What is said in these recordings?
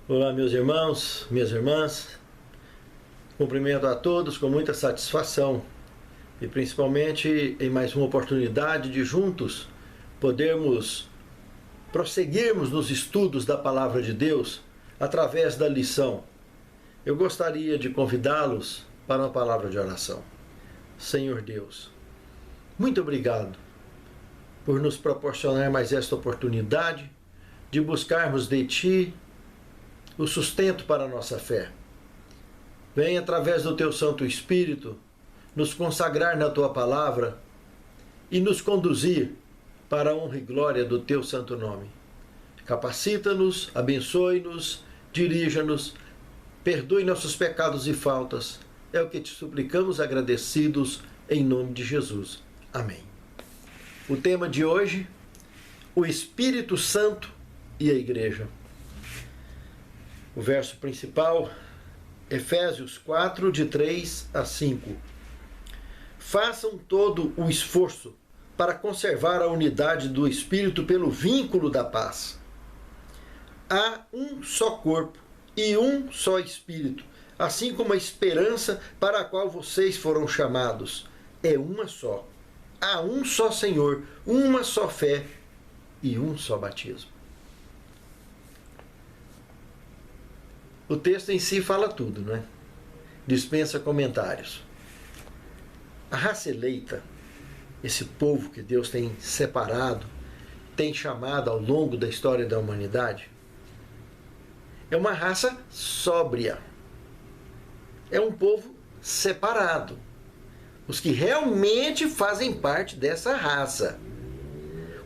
Olá, meus irmãos, minhas irmãs. Cumprimento a todos com muita satisfação e principalmente em mais uma oportunidade de juntos podermos prosseguirmos nos estudos da Palavra de Deus através da lição. Eu gostaria de convidá-los para uma palavra de oração. Senhor Deus, muito obrigado por nos proporcionar mais esta oportunidade de buscarmos de Ti o sustento para a nossa fé. Vem, através do Teu Santo Espírito, nos consagrar na Tua Palavra e nos conduzir para a honra e glória do Teu Santo Nome. Capacita-nos, abençoe-nos, dirija-nos, perdoe nossos pecados e faltas. É o que te suplicamos agradecidos em nome de Jesus. Amém. O tema de hoje, o Espírito Santo e a Igreja. O verso principal, Efésios 4, de 3 a 5. Façam todo o esforço para conservar a unidade do Espírito pelo vínculo da paz. Há um só corpo e um só Espírito, assim como a esperança para a qual vocês foram chamados é uma só. Há um só Senhor, uma só fé e um só batismo. O texto em si fala tudo, não é? Dispensa comentários. A raça eleita, esse povo que Deus tem separado, tem chamado ao longo da história da humanidade, é uma raça sóbria. É um povo separado. Os que realmente fazem parte dessa raça.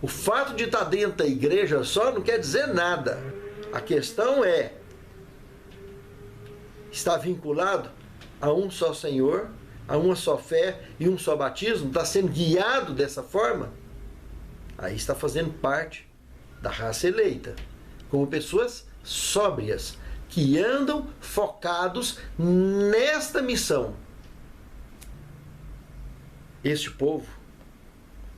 O fato de estar dentro da igreja só não quer dizer nada. A questão é: está vinculado a um só Senhor, a uma só fé e um só batismo? Está sendo guiado dessa forma? Aí está fazendo parte da raça eleita, como pessoas sóbrias, que andam focados nesta missão. Este povo,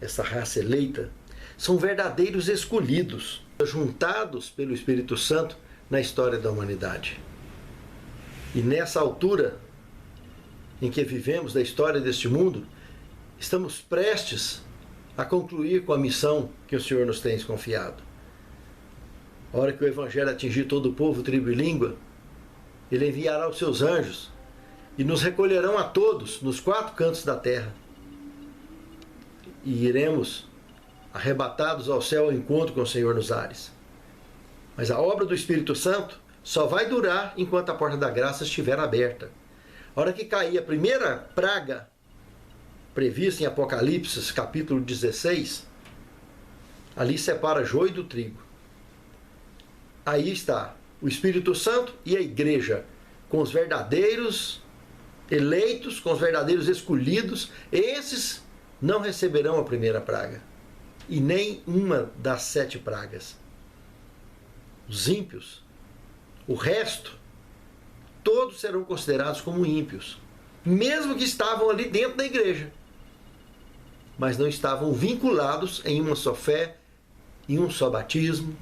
essa raça eleita, são verdadeiros escolhidos, juntados pelo Espírito Santo na história da humanidade. E nessa altura em que vivemos da história deste mundo, estamos prestes a concluir com a missão que o Senhor nos tem confiado. A hora que o Evangelho atingir todo o povo, tribo e língua, Ele enviará os seus anjos e nos recolherão a todos nos 4 cantos da terra. E iremos arrebatados ao céu ao encontro com o Senhor nos ares. Mas a obra do Espírito Santo só vai durar enquanto a porta da graça estiver aberta. A hora que cair a primeira praga prevista em Apocalipse, capítulo 16, ali separa joio do trigo. Aí está o Espírito Santo e a igreja, com os verdadeiros eleitos, com os verdadeiros escolhidos. Esses não receberão a primeira praga, e nem uma das 7 pragas. Os ímpios, o resto, todos serão considerados como ímpios, mesmo que estavam ali dentro da igreja, mas não estavam vinculados em uma só fé, em um só batismo,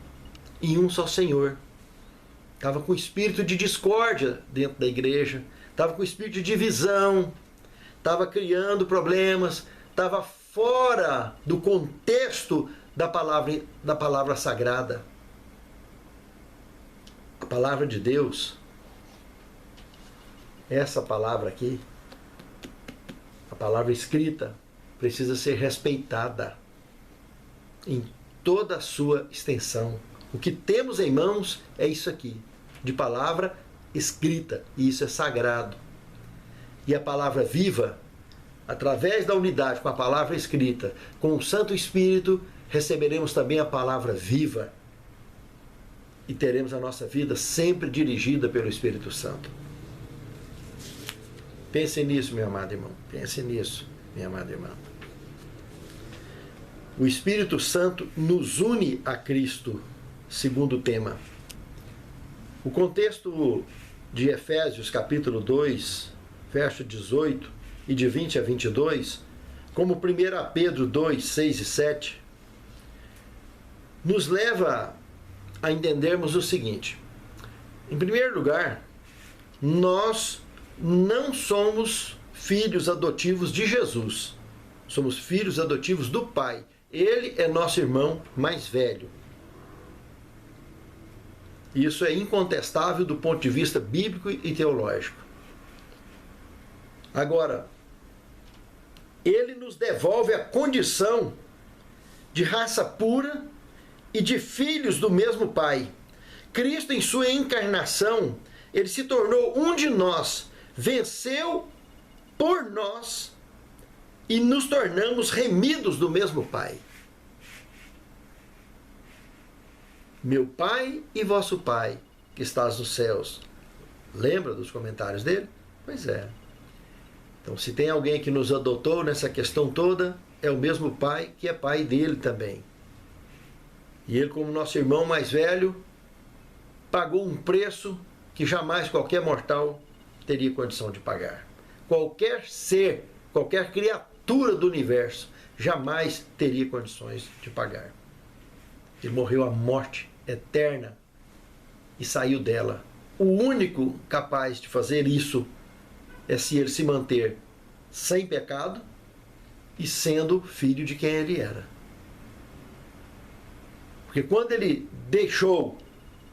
em um só Senhor. Estava com espírito de discórdia dentro da igreja, estava com espírito de divisão, estava criando problemas, estava fora do contexto da palavra sagrada. A palavra de Deus, essa palavra aqui, a palavra escrita, precisa ser respeitada em toda a sua extensão. O que temos em mãos é isso aqui, de palavra escrita, e isso é sagrado. E a palavra viva, através da unidade com a palavra escrita, com o Santo Espírito, receberemos também a palavra viva. E teremos a nossa vida sempre dirigida pelo Espírito Santo. Pense nisso, meu amado irmão. Pense nisso, minha amada irmã. O Espírito Santo nos une a Cristo, segundo o tema. O contexto de Efésios, capítulo 2, verso 18, e de 20 a 22, como 1 Pedro 2, 6 e 7, nos leva a entendermos o seguinte: Em primeiro lugar, nós não somos filhos adotivos de Jesus. Somos filhos adotivos do Pai. Ele é nosso irmão mais velho. Isso é incontestável do ponto de vista bíblico e teológico. Agora, ele nos devolve a condição de raça pura e de filhos do mesmo Pai. Cristo, em sua encarnação, ele se tornou um de nós, venceu por nós e nos tornamos remidos do mesmo Pai. Meu Pai e vosso Pai, que estás nos céus. Lembra dos comentários dele? Pois é. Então, se tem alguém que nos adotou nessa questão toda, é o mesmo Pai que é Pai dele também. E ele, como nosso irmão mais velho, pagou um preço que jamais qualquer mortal teria condição de pagar. Qualquer ser, qualquer criatura do universo, jamais teria condições de pagar. Ele morreu a morte eterna e saiu dela. O único capaz de fazer isso é se ele se manter sem pecado e sendo filho de quem ele era. Porque quando ele deixou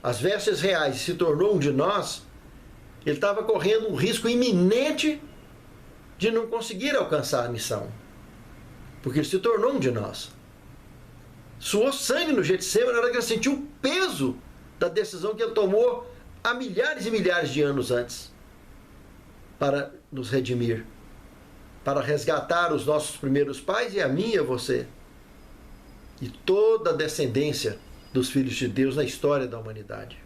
as vestes reais e se tornou um de nós, ele estava correndo um risco iminente de não conseguir alcançar a missão. Porque ele se tornou um de nós. Suou sangue no Getsemane na hora que ele sentiu o peso da decisão que ele tomou há milhares e milhares de anos antes para nos redimir, para resgatar os nossos primeiros pais e a mim e a você e toda a descendência dos filhos de Deus na história da humanidade.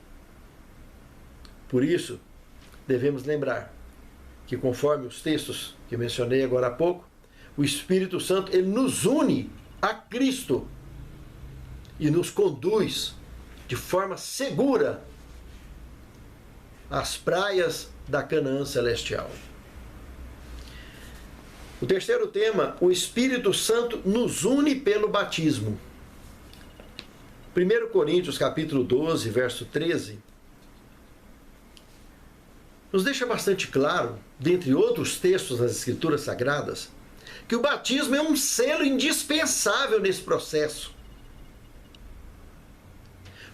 Por isso, devemos lembrar que, conforme os textos que mencionei agora há pouco, o Espírito Santo ele nos une a Cristo e nos conduz de forma segura às praias da Canaã celestial. O terceiro tema, o Espírito Santo nos une pelo batismo. 1 Coríntios capítulo 12, verso 13, nos deixa bastante claro, dentre outros textos das Escrituras Sagradas, que o batismo é um selo indispensável nesse processo.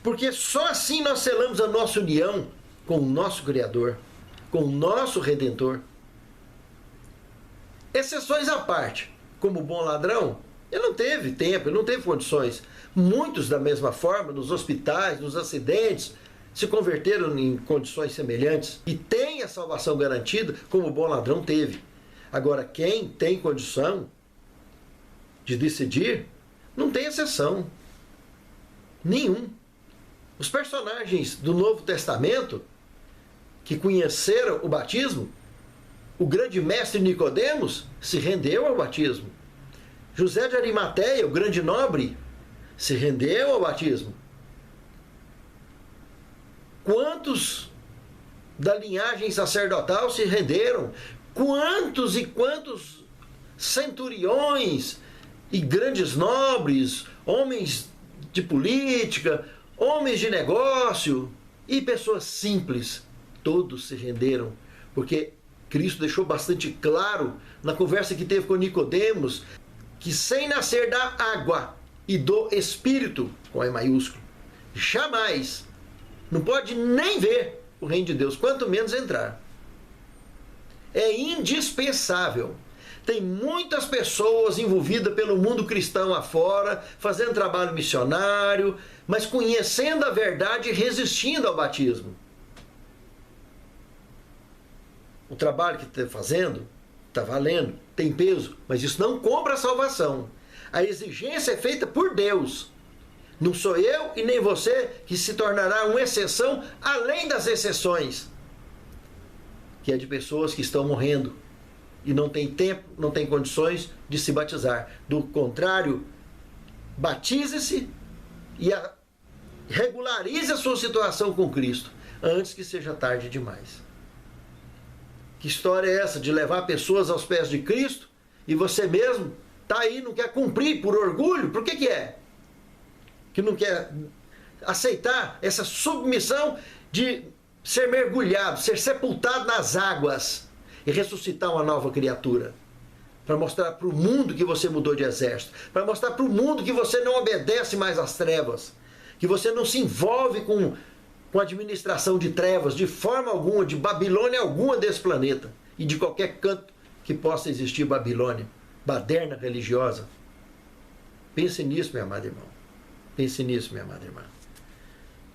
Porque só assim nós selamos a nossa união com o nosso Criador, com o nosso Redentor. Exceções à parte, como o bom ladrão, ele não teve tempo, ele não teve condições. Muitos, da mesma forma, nos hospitais, nos acidentes, se converteram em condições semelhantes e têm a salvação garantida, como o bom ladrão teve. Agora, quem tem condição de decidir, não tem exceção. Nenhum. Os personagens do Novo Testamento que conheceram o batismo, o grande mestre Nicodemos se rendeu ao batismo. José de Arimateia, o grande nobre, se rendeu ao batismo. Quantos da linhagem sacerdotal se renderam? Quantos e quantos centuriões e grandes nobres, homens de política, homens de negócio e pessoas simples, todos se renderam, porque Cristo deixou bastante claro na conversa que teve com Nicodemos que sem nascer da água e do Espírito, com E maiúsculo, jamais, não pode nem ver o reino de Deus, quanto menos entrar. É indispensável. Tem muitas pessoas envolvidas pelo mundo cristão afora, fazendo trabalho missionário, mas conhecendo a verdade e resistindo ao batismo. O trabalho que está fazendo está valendo, tem peso, mas isso não compra a salvação. A exigência é feita por Deus. Não sou eu e nem você que se tornará uma exceção além das exceções, que é de pessoas que estão morrendo e não tem tempo, não tem condições de se batizar. Do contrário, batize-se e regularize a sua situação com Cristo antes que seja tarde demais. Que história é essa de levar pessoas aos pés de Cristo e você mesmo está aí, não quer cumprir por orgulho? Por que é? Que não quer aceitar essa submissão de ser mergulhado, ser sepultado nas águas e ressuscitar uma nova criatura. Para mostrar para o mundo que você mudou de exército. Para mostrar para o mundo que você não obedece mais às trevas. Que você não se envolve com administração de trevas de forma alguma, de Babilônia alguma desse planeta. E de qualquer canto que possa existir Babilônia. Baderna religiosa. Pense nisso, meu amado irmão. Pense nisso, minha amada irmã.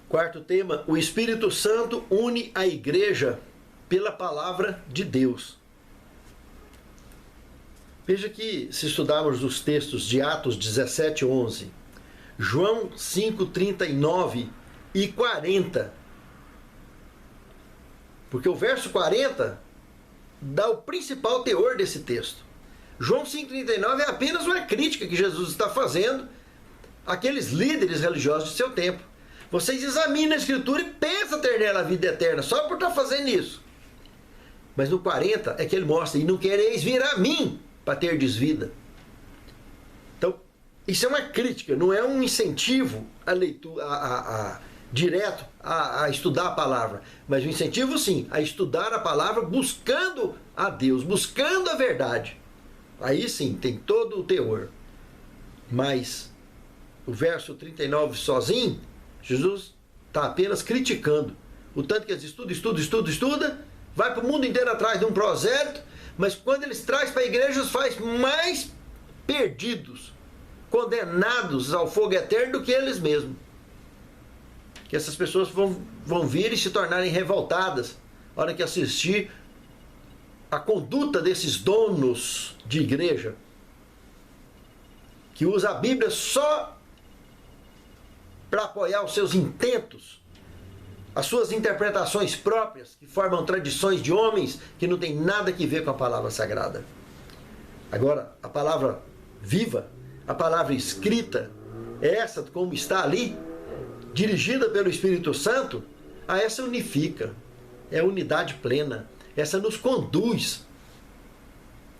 Quarto tema, o Espírito Santo une a igreja pela palavra de Deus. Veja que, se estudarmos os textos de Atos 17, 11, João 5, 39 e 40, porque o verso 40 dá o principal teor desse texto. João 5,39 é apenas uma crítica que Jesus está fazendo àqueles líderes religiosos de seu tempo. Vocês examinam a Escritura e pensam ter nela a vida eterna, só por estar fazendo isso. Mas no 40 é que ele mostra, e não quereis vir a mim para ter desvida. Então, isso é uma crítica, não é um incentivo à leitura, direto a estudar a palavra, mas um incentivo sim, a estudar a palavra buscando a Deus, buscando a verdade. Aí sim, tem todo o teor. Mas o verso 39 sozinho, Jesus está apenas criticando. O tanto que eles estuda, vai para o mundo inteiro atrás de um prosélito, mas quando eles trazem para a igreja, os faz mais perdidos, condenados ao fogo eterno do que eles mesmos. Que essas pessoas vão vir e se tornarem revoltadas na hora que assistir a conduta desses donos de igreja, que usa a Bíblia só para apoiar os seus intentos, as suas interpretações próprias, que formam tradições de homens que não tem nada que ver com a palavra sagrada. Agora, a palavra viva, a palavra escrita, essa como está ali, dirigida pelo Espírito Santo, essa unifica, é unidade plena, essa nos conduz,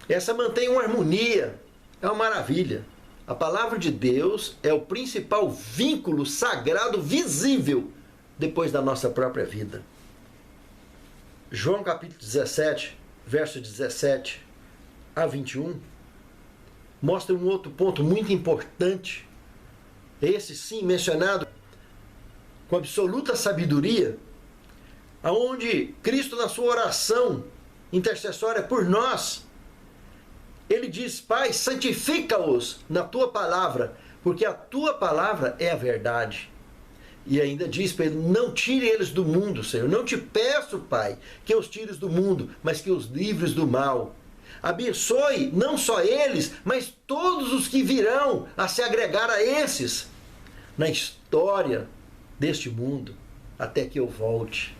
essa mantém uma harmonia, é uma maravilha. A palavra de Deus é o principal vínculo sagrado visível depois da nossa própria vida. João capítulo 17, verso 17 a 21, mostra um outro ponto muito importante, esse sim mencionado com absoluta sabedoria, aonde Cristo na sua oração intercessória por nós, ele diz: Pai, santifica-os na tua palavra, porque a tua palavra é a verdade. E ainda diz para ele: não tire eles do mundo, Senhor. Não te peço, Pai, que os tires do mundo, mas que os livres do mal. Abençoe não só eles, mas todos os que virão a se agregar a esses na história deste mundo, até que eu volte,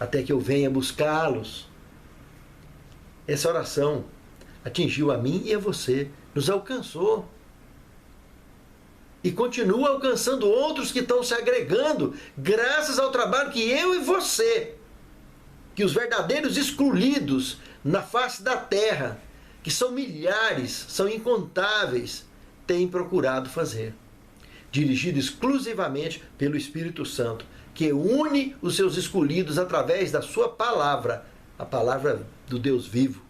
até que eu venha buscá-los. Essa oração atingiu a mim e a você, nos alcançou. E continua alcançando outros que estão se agregando, graças ao trabalho que eu e você, que os verdadeiros excluídos na face da terra, que são milhares, são incontáveis, têm procurado fazer. Dirigido exclusivamente pelo Espírito Santo, que une os seus escolhidos através da sua palavra, a palavra do Deus vivo,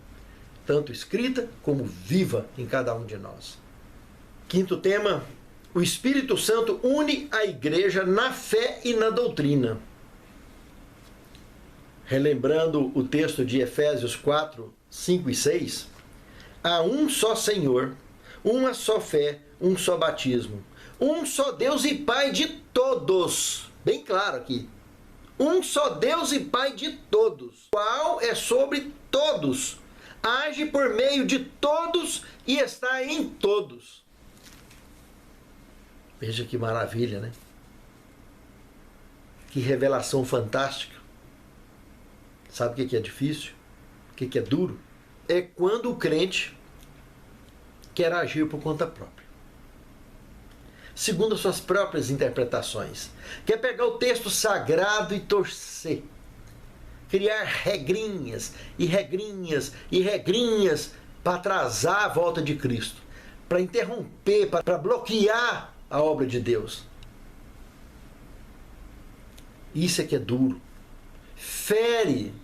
tanto escrita como viva em cada um de nós. Quinto tema, o Espírito Santo une a igreja na fé e na doutrina. Relembrando o texto de Efésios 4, 5 e 6, há um só Senhor, uma só fé, um só batismo, um só Deus e Pai de todos. Bem claro aqui. Um só Deus e Pai de todos, qual é sobre todos, age por meio de todos e está em todos. Veja que maravilha, né? Que revelação fantástica. Sabe o que é difícil? O que é duro? É quando o crente quer agir por conta própria, segundo as suas próprias interpretações. Quer pegar o texto sagrado e torcer. Criar regrinhas e regrinhas e regrinhas para atrasar a volta de Cristo, para interromper, para bloquear a obra de Deus. Isso é que é duro. Fere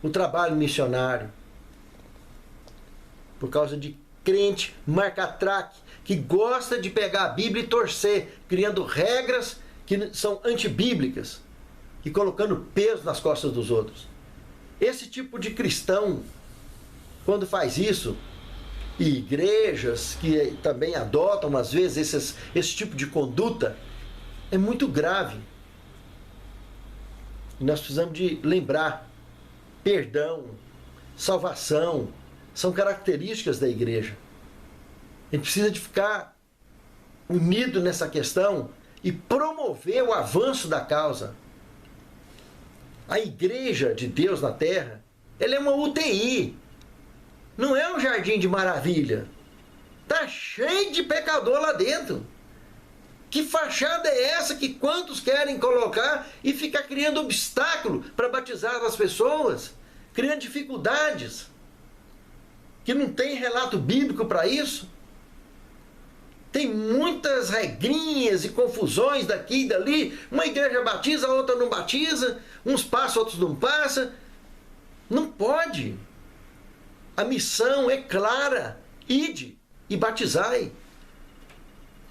o trabalho missionário. Por causa de crente marcatraque, que gosta de pegar a Bíblia e torcer, criando regras que são antibíblicas e colocando peso nas costas dos outros. Esse tipo de cristão, quando faz isso, e igrejas que também adotam às vezes esse tipo de conduta, é muito grave. E nós precisamos de lembrar, perdão, salvação, são características da igreja. A gente precisa de ficar unido nessa questão e promover o avanço da causa. A igreja de Deus na terra, ela é uma UTI. Não é um jardim de maravilha. Está cheio de pecador lá dentro. Que fachada é essa que quantos querem colocar e ficar criando obstáculo para batizar as pessoas? Criando dificuldades. Que não tem relato bíblico para isso. Tem muitas regrinhas e confusões daqui e dali. Uma igreja batiza, a outra não batiza. Uns passam, outros não passam. Não pode. A missão é clara. Ide e batizai.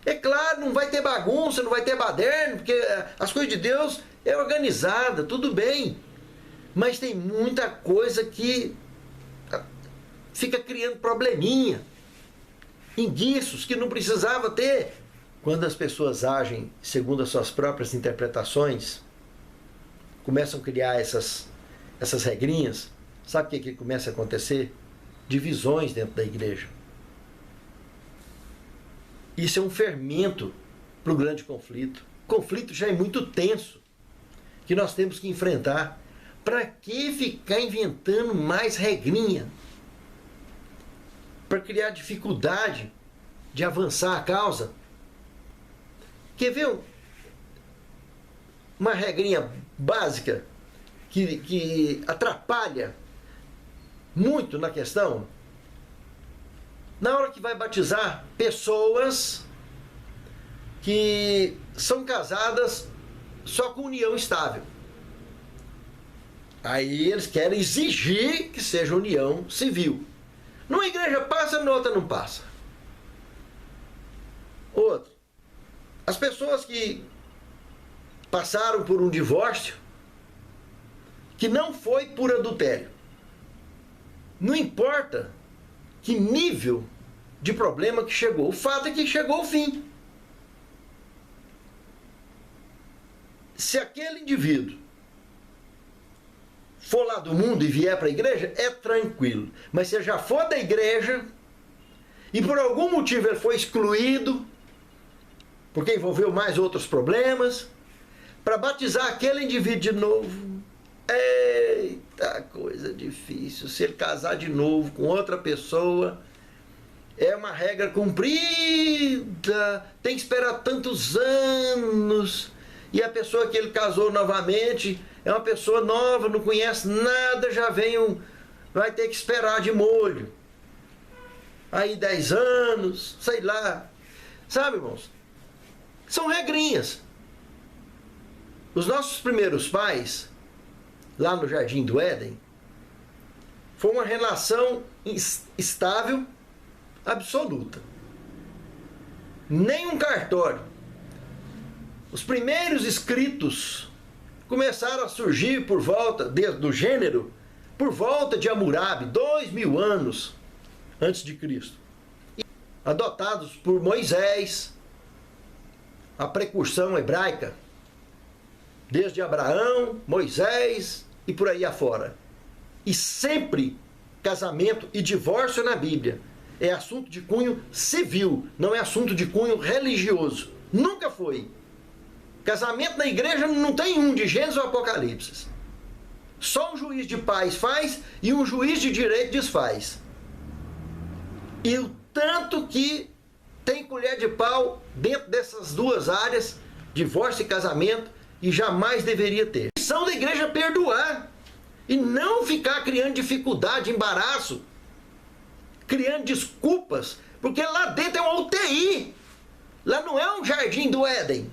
É claro, não vai ter bagunça, não vai ter baderno, porque as coisas de Deus é organizada, tudo bem. Mas tem muita coisa que fica criando probleminha. Enguiços que não precisava ter. Quando as pessoas agem segundo as suas próprias interpretações, começam a criar essas regrinhas, sabe o que começa a acontecer? Divisões dentro da igreja. Isso é um fermento para o grande conflito. O conflito já é muito tenso, que nós temos que enfrentar. Para que ficar inventando mais regrinha? Para criar dificuldade de avançar a causa. Quer ver uma regrinha básica que atrapalha muito na questão? Na hora que vai batizar pessoas que são casadas só com união estável. Aí eles querem exigir que seja união civil. Numa igreja passa, na outra não passa. Outro. As pessoas que passaram por um divórcio que não foi por adultério. Não importa que nível de problema que chegou. O fato é que chegou ao fim. Se aquele indivíduo for lá do mundo e vier para a igreja, é tranquilo. Mas se ele já for da igreja e por algum motivo ele foi excluído, porque envolveu mais outros problemas, para batizar aquele indivíduo de novo, eita, coisa difícil. Se ele casar de novo com outra pessoa, é uma regra cumprida, tem que esperar tantos anos, e a pessoa que ele casou novamente é uma pessoa nova, não conhece nada, já vai ter que esperar de molho. Aí 10 anos, sei lá. Sabe, irmãos? São regrinhas. Os nossos primeiros pais, lá no Jardim do Éden, foi uma relação estável, absoluta. Nem um cartório. Os primeiros escritos começaram a surgir por volta do gênero, por volta de Hammurabi, 2000 anos antes de Cristo. Adotados por Moisés, a precursão hebraica, desde Abraão, Moisés e por aí afora. E sempre casamento e divórcio na Bíblia é assunto de cunho civil, não é assunto de cunho religioso. Nunca foi. Casamento na igreja não tem um de Gênesis ou Apocalipse. Só um juiz de paz faz e um juiz de direito desfaz. E o tanto que tem colher de pau dentro dessas duas áreas, divórcio e casamento, e jamais deveria ter. A missão da igreja é perdoar e não ficar criando dificuldade, embaraço, criando desculpas, porque lá dentro é uma UTI. Lá não é um jardim do Éden.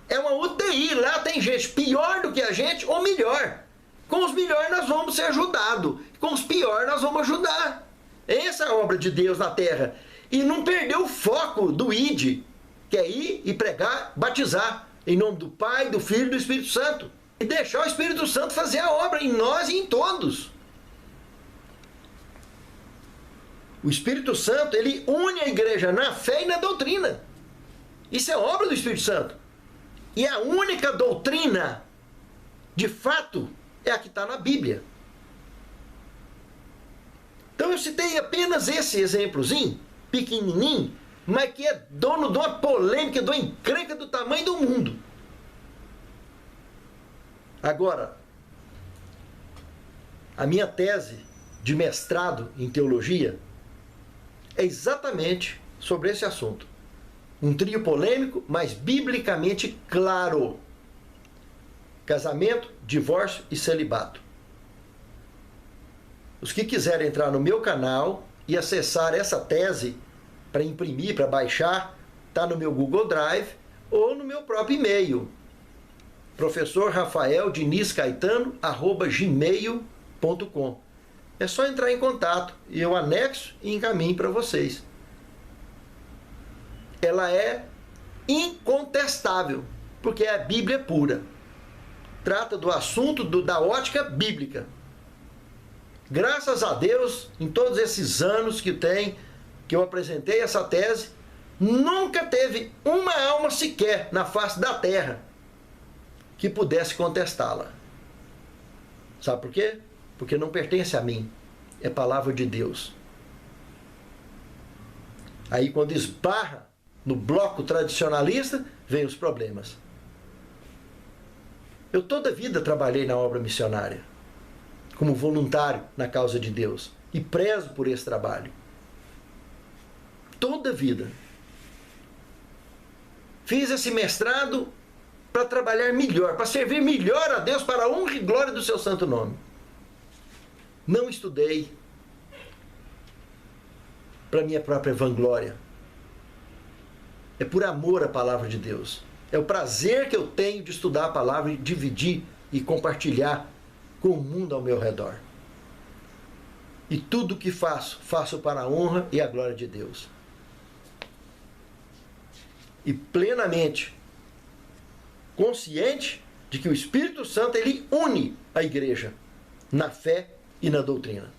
É uma UTI, lá tem gente pior do que a gente ou melhor. Com os melhores nós vamos ser ajudados, com os piores nós vamos ajudar. Essa é a obra de Deus na terra. E não perder o foco do ID, que é ir e pregar, batizar, em nome do Pai, do Filho e do Espírito Santo. E deixar o Espírito Santo fazer a obra em nós e em todos. O Espírito Santo, ele une a igreja na fé e na doutrina. Isso é obra do Espírito Santo. E a única doutrina, de fato, é a que está na Bíblia. Então eu citei apenas esse exemplozinho, pequenininho, mas que é dono de uma polêmica, de uma encrenca do tamanho do mundo. Agora, a minha tese de mestrado em teologia é exatamente sobre esse assunto. Um trio polêmico, mas biblicamente claro. Casamento, divórcio e celibato. Os que quiserem entrar no meu canal e acessar essa tese para imprimir, para baixar, está no meu Google Drive ou no meu próprio e-mail, professorrafaeldiniscaetano@gmail.com. É só entrar em contato e eu anexo e encaminho para vocês. Ela é incontestável, porque é a Bíblia pura. Trata do assunto da ótica bíblica. Graças a Deus, em todos esses anos que eu apresentei essa tese, nunca teve uma alma sequer na face da terra que pudesse contestá-la. Sabe por quê? Porque não pertence a mim. É palavra de Deus. Aí quando esbarra no bloco tradicionalista, vem os problemas. Eu toda a vida trabalhei na obra missionária, como voluntário na causa de Deus, e prezo por esse trabalho. Toda a vida. Fiz esse mestrado para trabalhar melhor, para servir melhor a Deus, para a honra e glória do seu santo nome. Não estudei para minha própria vanglória. É por amor à palavra de Deus. É o prazer que eu tenho de estudar a palavra e dividir e compartilhar com o mundo ao meu redor. E tudo o que faço, faço para a honra e a glória de Deus. E plenamente consciente de que o Espírito Santo, ele une a igreja na fé e na doutrina.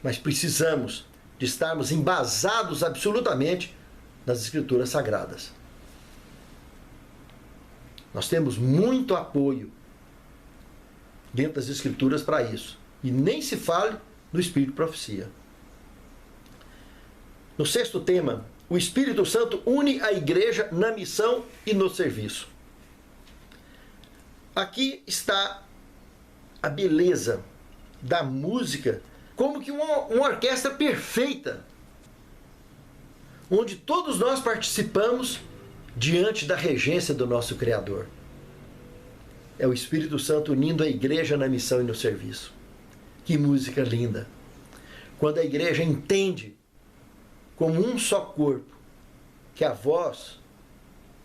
Mas precisamos de estarmos embasados absolutamente nas Escrituras Sagradas. Nós temos muito apoio dentro das Escrituras para isso. E nem se fale no Espírito de Profecia. No sexto tema, o Espírito Santo une a igreja na missão e no serviço. Aqui está a beleza da música, como que uma orquestra perfeita, onde todos nós participamos diante da regência do nosso Criador. É o Espírito Santo unindo a igreja na missão e no serviço. Que música linda! Quando a igreja entende como um só corpo que a voz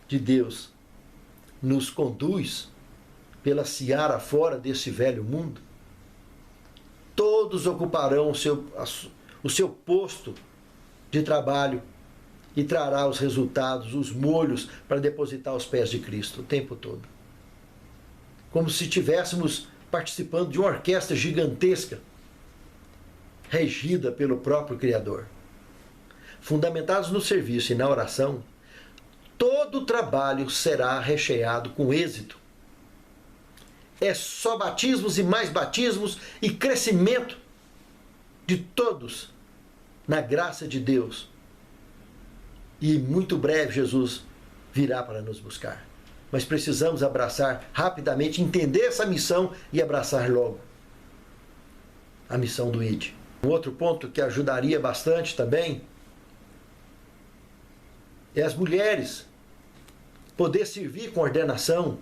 de Deus nos conduz pela seara fora desse velho mundo, todos ocuparão o seu posto de trabalho e trará os resultados, os molhos para depositar aos pés de Cristo o tempo todo. Como se estivéssemos participando de uma orquestra gigantesca, regida pelo próprio Criador. Fundamentados no serviço e na oração, todo o trabalho será recheado com êxito. É só batismos e mais batismos e crescimento de todos na graça de Deus. E muito breve Jesus virá para nos buscar. Mas precisamos abraçar rapidamente, entender essa missão e abraçar logo a missão do ID. Um outro ponto que ajudaria bastante também é as mulheres poder servir com ordenação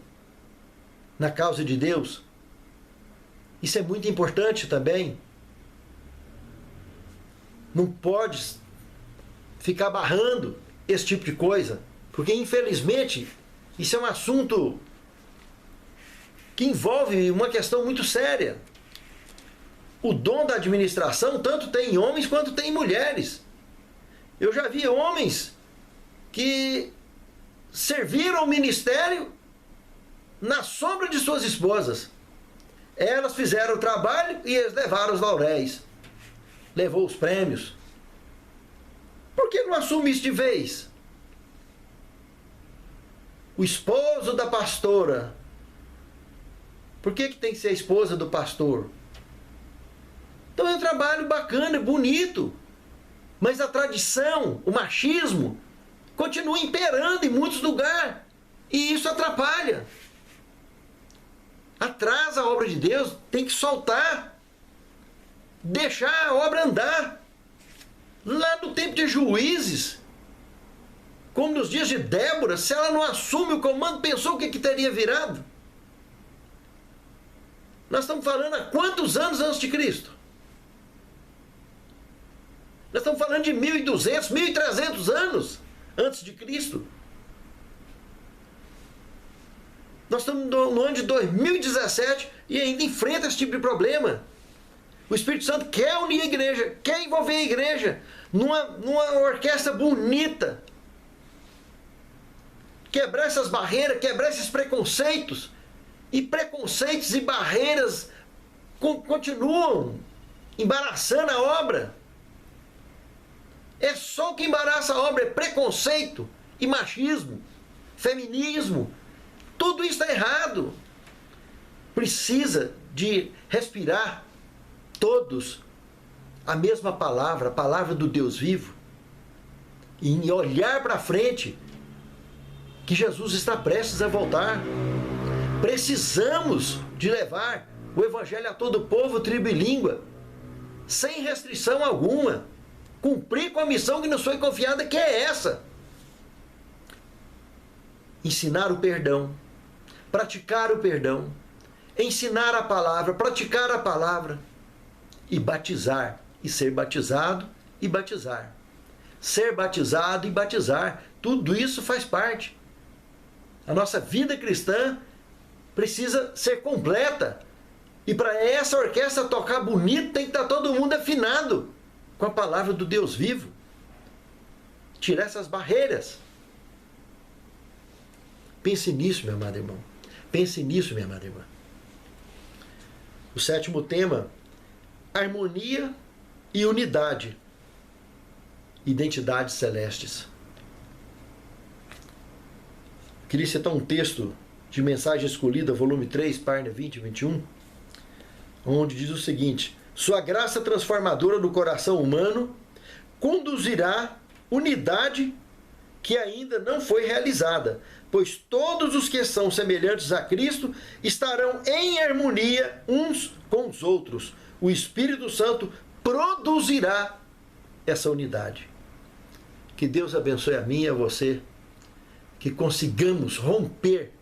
na causa de Deus. Isso é muito importante também. Não pode ficar barrando esse tipo de coisa, porque infelizmente Isso é um assunto que envolve uma questão muito séria. O dom da administração tanto tem em homens quanto tem em mulheres. Eu já vi homens que serviram o ministério na sombra de suas esposas. Elas fizeram o trabalho e eles levaram os lauréis. Levou os prêmios. Por que não assume isso de vez? O esposo da pastora. Por que tem que ser a esposa do pastor? Então é um trabalho bacana, bonito. Mas a tradição, o machismo, continua imperando em muitos lugares. E isso atrapalha. Atrasa a obra de Deus, tem que soltar. Deixar a obra andar. Lá no tempo de Juízes, como nos dias de Débora, se ela não assume o comando, pensou o que teria virado? Nós estamos falando há quantos anos antes de Cristo? Nós estamos falando de 1.200, 1.300 anos antes de Cristo. Nós estamos no ano de 2017 e ainda enfrenta esse tipo de problema. O Espírito Santo quer unir a igreja, quer envolver a igreja numa orquestra bonita. Quebrar essas barreiras, quebrar esses preconceitos. E preconceitos e barreiras continuam embaraçando a obra. É só o que embaraça a obra, é preconceito e machismo, feminismo. Tudo isso está errado. Precisa de respirar todos a mesma palavra, a palavra do Deus vivo, e olhar para frente, que Jesus está prestes a voltar. Precisamos de levar o Evangelho a todo povo, tribo e língua, sem restrição alguma. Cumprir com a missão que nos foi confiada, que é essa. Ensinar o perdão, praticar o perdão, ensinar a palavra, praticar a palavra, e batizar, e ser batizado e batizar. Ser batizado e batizar, tudo isso faz parte. A nossa vida cristã precisa ser completa. E para essa orquestra tocar bonito, tem que estar todo mundo afinado com a palavra do Deus vivo. Tirar essas barreiras. Pense nisso, meu amado irmão. Pense nisso, minha amada irmã. O 7º tema: harmonia e unidade. Identidades celestes. Queria citar um texto de Mensagem Escolhida, volume 3, página 20 e 21, onde diz o seguinte: sua graça transformadora no coração humano conduzirá unidade que ainda não foi realizada, pois todos os que são semelhantes a Cristo estarão em harmonia uns com os outros. O Espírito Santo produzirá essa unidade. Que Deus abençoe a mim e a você, que consigamos romper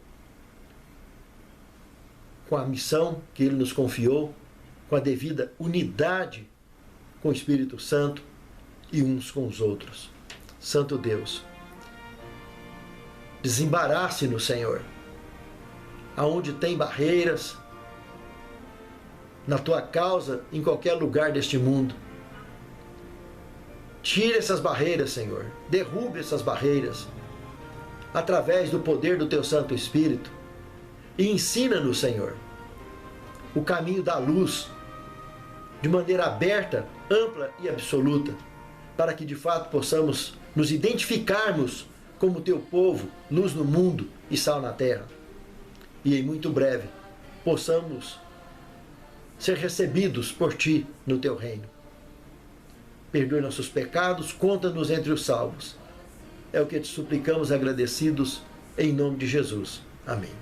com a missão que Ele nos confiou, com a devida unidade com o Espírito Santo e uns com os outros. Santo Deus, desembarace-nos, Senhor, aonde tem barreiras, na Tua causa, em qualquer lugar deste mundo. Tire essas barreiras, Senhor, derrube essas barreiras, através do poder do Teu Santo Espírito, e ensina-nos, Senhor, o caminho da luz, de maneira aberta, ampla e absoluta, para que de fato possamos nos identificarmos como Teu povo, luz no mundo e sal na terra. E em muito breve possamos ser recebidos por Ti no Teu reino. Perdoe nossos pecados, conta-nos entre os salvos. É o que te suplicamos agradecidos, em nome de Jesus. Amém.